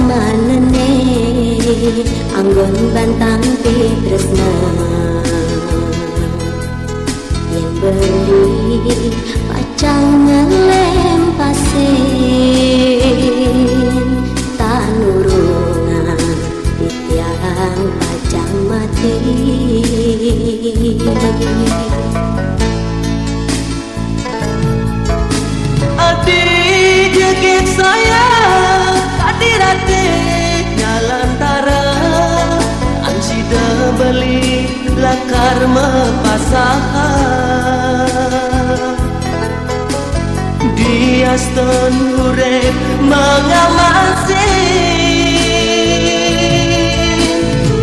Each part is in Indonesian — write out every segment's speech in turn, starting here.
pramanene anggon bantang tresna yen beli pacang ngelem pasen tanurungan titiang pacang mati. Adik jeket saya kadirate nyalantara ansida beli lakar mepasaha diaston urep mengamasi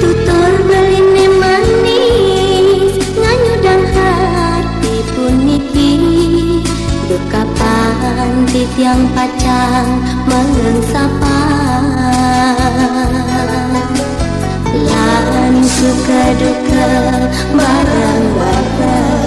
tutur beline manis nganyudang hati puniki dekapan titiang pacang mengengsapa lan suka duka bareng-bareng.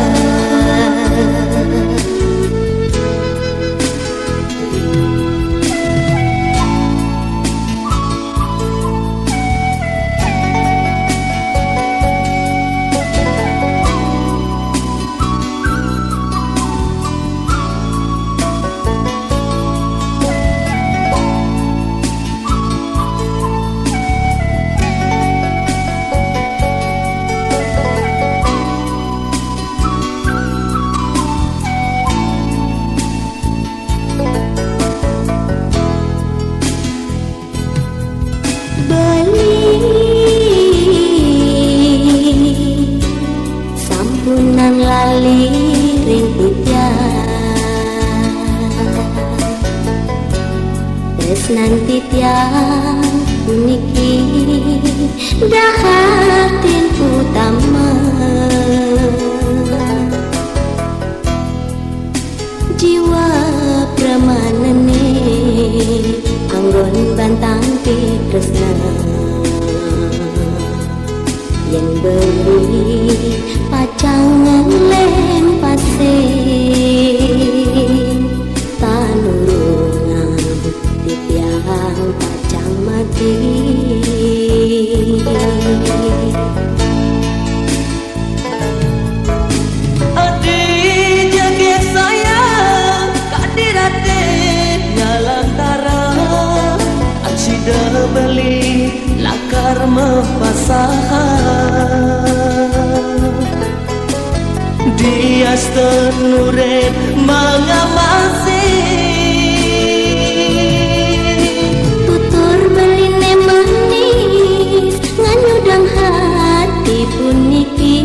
Sampunan lali rintian tresnan titiang puniki dahatin utama jiwa pramanene anggon bantang tresna yen beli pacangan lem pasen tanurungan titiang pacang mati. Adik jeket saya kadirate nyalantara ansida beli lakar mepasaha diaston urep mengamasi Tutur beline manis nganyudang hati puniki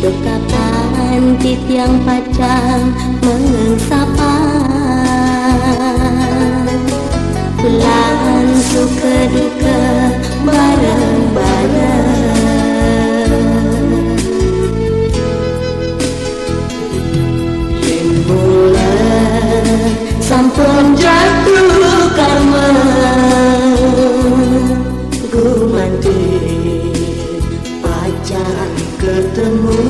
dekapan titiang pacang mengengsapa lan suka duka bareng-bareng. Yen bulan sampun jatuh karma gumanti pacang ketemu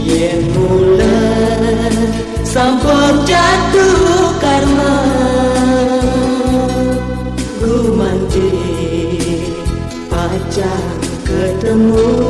yen bulan sampun jatuh karma gumanti pacang ketemu.